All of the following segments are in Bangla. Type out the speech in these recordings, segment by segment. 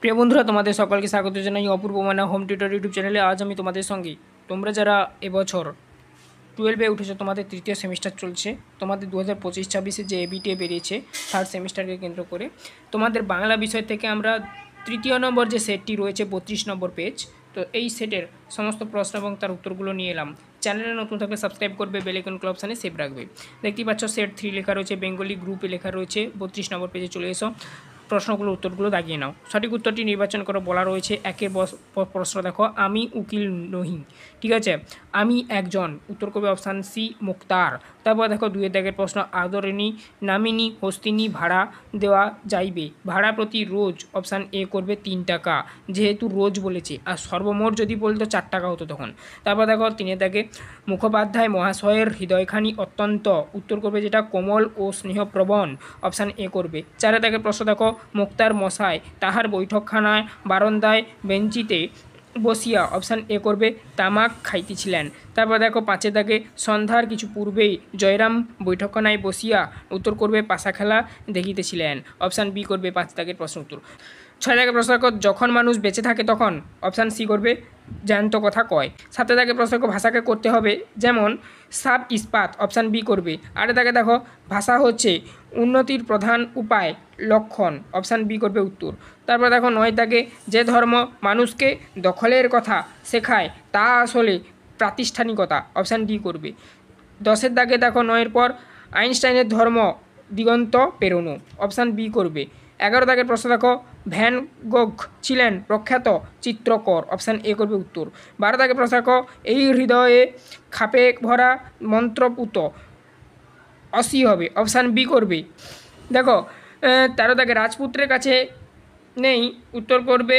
প্রিয় বন্ধুরা, তোমাদের সকলকে স্বাগত জানাই অপূর্ব মানা হোম টিউটর ইউটিউব চ্যানেলে। আজ আমি তোমাদের সঙ্গে তোমরা যারা এবছর 12-এ উঠেছো, তোমাদের তৃতীয় সেমিস্টার চলছে, তোমাদের 2025-26 যে এবিটিএ বেরিয়েছে থার্ড সেমিস্টারকে কেন্দ্র করে, তোমাদের বাংলা বিষয় থেকে আমরা তৃতীয় নম্বর যে সেটটি রয়েছে 32 নম্বর পেজ, তো এই সেটের সমস্ত প্রশ্ন এবং তার উত্তরগুলো নিয়ে এলাম। চ্যানেলে নতুন থাকলে সাবস্ক্রাইব করবে, বেল আইকন ক্লিক অপশানে সেভ রাখবে। দেখতেই পাচ্ছ সেট 3 লেখা রয়েছে, বেঙ্গলি গ্রুপে লেখা রয়েছে। 32 নম্বর পেজে চলে এসো, প্রশ্নগুলোর উত্তরগুলো দাগিয়ে নাও। সঠিক উত্তরটি নির্বাচন করে বলা রয়েছে। একের প্রশ্ন দেখো, আমি উকিল নহি, ঠিক আছে, আমি একজন, উত্তর করবে অপশান সি মুক্তার। তারপর দেখো 2-এর দাগের প্রশ্ন, আদরিণী নামিনী হস্তিনী ভাড়া দেওয়া যাইবে, ভাড়া প্রতি রোজ, অপশান এ করবে 3 টাকা, যেহেতু রোজ বলেছে, আর সর্বমোট যদি বলতো 4 টাকা হতো তখন। তারপর দেখো 3-এর দাগে, মুখোপাধ্যায় মহাশয়ের হৃদয়খানি অত্যন্ত, উত্তর করবে যেটা কোমল ও স্নেহপ্রবণ, অপশান এ করবে। 4-এর দাগের প্রশ্ন দেখো, মুক্তার মশাই তাহার বৈঠকখানায় বারান্দায় বেঞ্চিতে বসিয়া, অপশান এ করবে তামাক খাইতেছিলেন। তারপর দেখো 5-এর দাগে, সন্ধ্যার কিছু পূর্বেই জয়রাম বৈঠকখানায় বসিয়া, উত্তর করবে পাশা খেলা দেখিতেছিলেন, অপশান বি করবে 5 দাগের প্রশ্ন উত্তর। 6 দাগের প্রশ্ন দেখো, যখন মানুষ বেঁচে থাকে তখন, অপশান সি করবে জ্যান্ত কথা কয়। 7 দাগের প্রশ্ন দেখো, ভাষাকে করতে হবে যেমন সাপ ইস্পাত, অপশান বি করবে। 8 দাগে দেখো, ভাষা হচ্ছে উন্নতির প্রধান উপায় লক্ষণ, অপশান বি করবে উত্তর। তারপর দেখো 9 দাগে, যে ধর্ম মানুষকে দখলের কথা শেখায় তা আসলে প্রাতিষ্ঠানিকতা, অপশান ডি করবে। 10-এর দাগে দেখো 9-এর পর, আইনস্টাইনের ধর্ম দিগন্ত পেরোনো, অপশান বি করবে। 11 দাগের প্রশ্ন দেখো, ভ্যান গোঘ ছিলেন প্রখ্যাত চিত্রকর, অপশান এ করবে উত্তর। 12 দাগের প্রশ্ন দেখো, এই হৃদয়ে খাপে ভরা মন্ত্রপুত, অসি হবে, অপশান বি করবে। দেখো 13 দাগে, রাজপুত্রের কাছে নেই, উত্তর করবে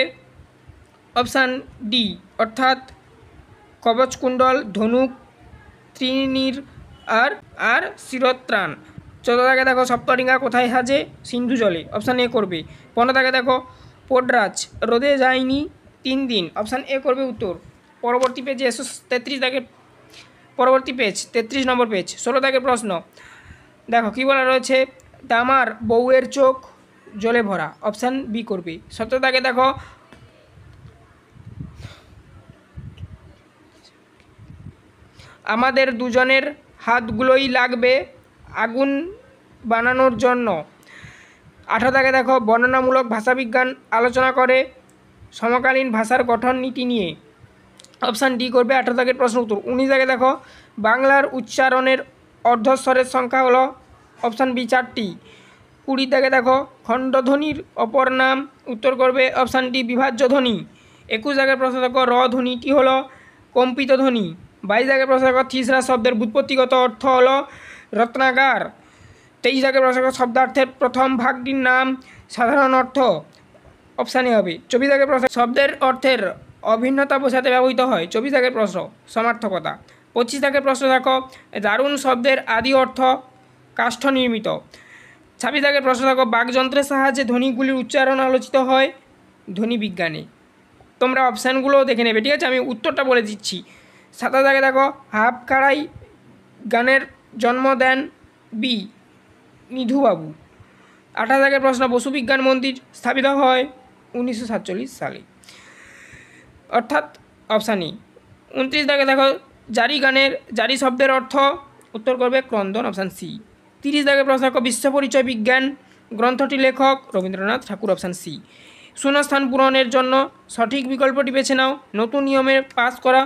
অপশান ডি, অর্থাৎ কবচকুণ্ডল, ধনুক, ত্রিনীর আর শিরোত্রাণ। 14 দাগে দেখো, সপ্তরিঙ্গা কোথায় সাজে, সিন্ধু জলে, অপশান এ করবে। 15 দাগে দেখো, পোডরাজ রোদে যায়নি 3 দিন, অপশান এ করবে উত্তর। পরবর্তী পেজে এসো, 33 দাগের পরবর্তী পেজ 33 নম্বর পেজ। 16 দাগের প্রশ্ন দেখো কী বলা রয়েছে, তামার বউয়ের চোখ জলে ভরা, অপশান বি করবে। 17 দাগে দেখো, আমাদের দুজনের হাতগুলোই লাগবে আগুন বানানোর জন্য। 18 দাগে দেখো, বর্ণনামূলক ভাষাবিজ্ঞান আলোচনা করে সমকালীন ভাষার গঠন নীতি নিয়ে, অপশান ডি করবে 18 দাগের প্রশ্ন উত্তর। 19 দাগে দেখো, বাংলার উচ্চারণের অর্ধস্বরের সংখ্যা হলো, অপশান বি 4টি। 20 দাগে দেখো, খণ্ডধ্বনির অপর নাম, উত্তর করবে অপশান ডি বিভাজ্য ধ্বনি। 21 দাগের প্রশ্ন দেখো, র ধ্বনিটি হলো কম্পিত ধ্বনি। 22 দাগের প্রশ্ন দেখো, থিসরা শব্দের ব্যুৎপত্তিগত অর্থ হলো রত্নাগার। 23 দাগের প্রশ্ন দেখো, শব্দার্থের প্রথম ভাগটির নাম সাধারণ অর্থ, অপশানে হবে। 24 দাগের প্রশ্ন, শব্দের অর্থের অভিন্নতা বোঝাতে ব্যবহৃত হয়। 24 দাগের প্রশ্ন, সমার্থকতা। 25 দাগের প্রশ্ন দেখো, দারুণ শব্দের আদি অর্থ কাষ্ঠ নির্মিত। 26 দাগের প্রশ্ন দেখো, বাকযন্ত্রের সাহায্যে ধ্বনিগুলির উচ্চারণ আলোচিত হয় ধ্বনি বিজ্ঞানে। তোমরা অপশানগুলোও দেখে নেবে, ঠিক আছে, আমি উত্তরটা বলে দিচ্ছি। 27 দাগে দেখো, হাফ খাড়াই গানের জন্ম দেন বি নিধুবাবু। 28 দাগের প্রশ্ন, বসু বিজ্ঞান মন্দির স্থাপিত হয় 1947 সালে, অর্থাৎ অপশান ই। 29 দাগে দেখো, জারি শব্দের অর্থ, উত্তর করবে ক্রন্দন, অপশান সি। 30 দাগে প্রশ্ন দেখো, বিশ্ব পরিচয় বিজ্ঞান গ্রন্থটি লেখক রবীন্দ্রনাথ ঠাকুর, অপশান সি। শূন্যস্থান পূরণের জন্য সঠিক বিকল্পটি বেছে নাও। নতুন নিয়মে পাস করা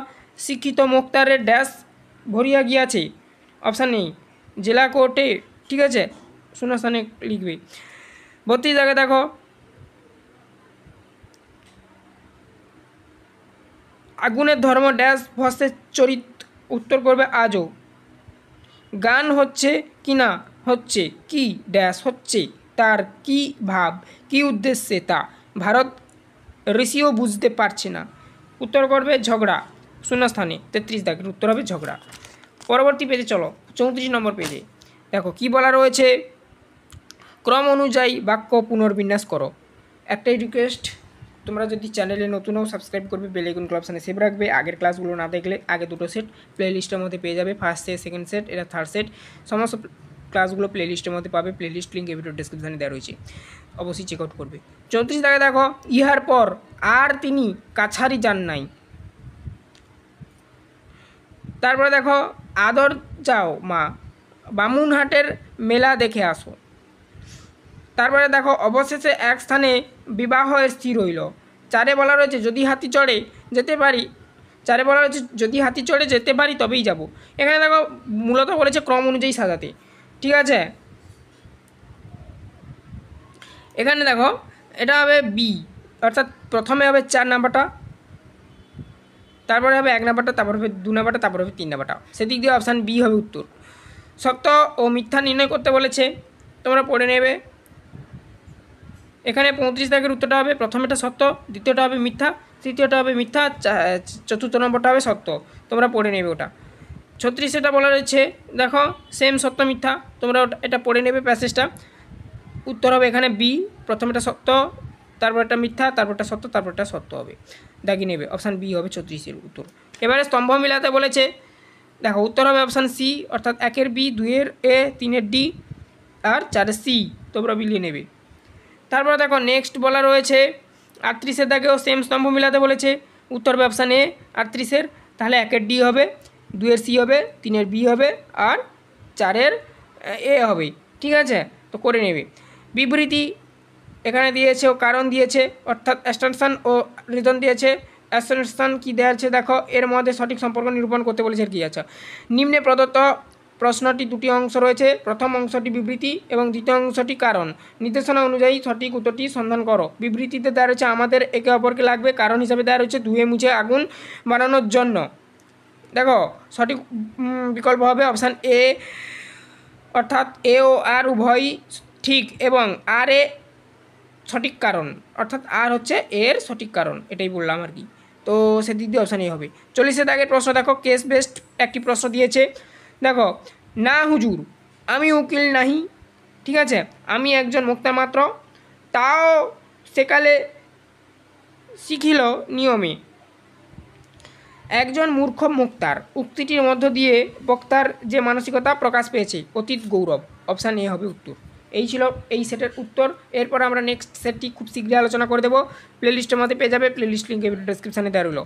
শিক্ষিত মোক্তারের ড্যাশ ভরিয়া গিয়াছে, অপশান এ জেলা কোর্টে, ঠিক আছে, শূন্যস্থানে লিখবে। 32 দাগে দেখো, আগুনের ধর্ম ড্যাশ ভস্তের চরিত, উত্তর করবে আজও। গান হচ্ছে কি না হচ্ছে কি ড্যাশ হচ্ছে, তার কি ভাব কি উদ্দেশ্যে তা ভারত ঋষিও বুঝতে পারছে না, উত্তর করবে ঝগড়া, শূন্যস্থানে। 33 দাগের উত্তর হবে ঝগড়া। পরবর্তী পেজে চলো, 34 নম্বর পেজে দেখো কি বলা রয়েছে, ক্রম অনুযায়ী বাক্য পুনর্বিন্যাস করো। একটাই রিকোয়েস্ট, তোমরা যদি চ্যানেলে নতুন হও সাবস্ক্রাইব করবে, বেল আইকন ক্লিক অপশানে সেভ রাখবে। আগের ক্লাসগুলো না দেখলে আগে দুটো সেট প্লে লিস্টের মধ্যে পেয়ে যাবে, ফার্স্ট সেট, সেকেন্ড সেট, এটা থার্ড সেট, সমস্ত ক্লাসগুলো প্লেলিস্টের মধ্যে পাবে, প্লেলিস্ট লিঙ্ক এই ভিডিও ডেসক্রিপশানে দেওয়া রয়েছে, অবশ্যই চেক আউট করবে। 34 দাগে দেখো, ইহার পর আর তিনি কাছারি যান নাই। তারপরে দেখো, আদর যাও মা, বামুনহাটের মেলা দেখে আসো। তারপরে দেখো, অবশেষে এক স্থানে বিবাহ স্থির হইল। 4 বলা রয়েছে যদি হাতি চড়ে যেতে পারি, 4 বলা রয়েছে যদি হাতি চড়ে যেতে পারি তবেই যাব। এখানে দেখো মূলত বলেছে ক্রম অনুযায়ী সাজাতে, ঠিক আছে। এখানে দেখো এটা হবে বি, অর্থাৎ প্রথমে হবে 4 নাম্বারটা, তারপরে হবে 1 নাম্বারটা, তারপর হবে 2 নাম্বারটা, তারপর হবে 3 নাম্বারটা। সেদিক দিয়ে অপশান বি হবে উত্তর। সত্য ও মিথ্যা নির্ণয় করতে বলেছে, তোমরা পড়ে নেবে। এখানে 35 দাগের উত্তরটা হবে প্রথমেটা সত্য, দ্বিতীয়টা হবে মিথ্যা, তৃতীয়টা হবে মিথ্যা, চতুর্থ নম্বরটা হবে সত্য, তোমরা পড়ে নেবে ওটা। 36 এটা বলা রয়েছে, দেখো সেম সত্য মিথ্যা, তোমরা এটা পড়ে নেবে প্যাসেজটা। উত্তর হবে এখানে বি, প্রথমেটা সত্য, তারপরটা মিথ্যা, তারপরটা সত্য, তারপরটা সত্য হবে, দাগিয়ে নেবে। অপশান বি হবে 36-এর উত্তর। এবারে স্তম্ভ মিলাতে বলেছে, দেখো উত্তর হবে অপশান সি, অর্থাৎ 1-এর বি, 2-এর এ, 3-এর ডি আর 4-এর সি, তোমরা মিলিয়ে নেবে। তারপরে দেখো নেক্সট বলা রয়েছে 38-এর দাগেও সেম স্তম্ভ মিলাতে বলেছে, উত্তর হবে অপশান এ 38-এর, তাহলে 1-এর ডি হবে, 2-এর সি হবে, 3-এর বি হবে আর 4-এর এ হবে, ঠিক আছে, তো করে নেবে। বিবৃতি এখানে দিয়েছে ও কারণ দিয়েছে, অর্থাৎ অ্যাস্টানশন ও রিজন দিয়েছে। অ্যাস্টানশন কী দেওয়া আছে দেখো, এর মধ্যে সঠিক সম্পর্ক নিরূপণ করতে বলেছে কি আছে। নিম্নে প্রদত্ত প্রশ্নটি 2টি অংশ রয়েছে, প্রথম অংশটি বিবৃতি এবং দ্বিতীয় অংশটি কারণ। নির্দেশনা অনুযায়ী সঠিক উত্তরটি সন্ধান করো। বিবৃতিতে দেওয়া রয়েছে আমাদের একে অপরকে লাগবে, কারণ হিসাবে দেওয়া রয়েছে ধুয়ে মুছে আগুন বানানোর জন্য। দেখো সঠিক বিকল্প হবে অপশান এ, অর্থাৎ এ ও আর উভয়ই ঠিক এবং আর এ সঠিক কারণ, অর্থাৎ আর হচ্ছে এর সঠিক কারণ, এটাই বললাম আর কি। তো সেদিক দিয়ে অপশান এ হবে। 40-এর দাগের প্রশ্ন দেখো, কেস বেসড একটি প্রশ্ন দিয়েছে। দেখো, না হুজুর আমি উকিল নাহি, ঠিক আছে, আমি একজন মুক্তা মাত্র, তাও সেকালে শিখিল নিয়মে। একজন মূর্খ মুক্তার, উক্তিটির মধ্য দিয়ে বক্তার যে মানসিকতা প্রকাশ পেয়েছে অতীত গৌরব। অপশান এ হবে উত্তর। এই ছিল এই সেটের উত্তর। এরপর আমরা নেক্সট সেটটি খুব শীঘ্রই আলোচনা করে দেবো। প্লেলিস্টের মধ্যে পেয়ে যাবে, প্লেলিস্ট লিঙ্ক ডেসক্রিপশানে দেওয়া রইল।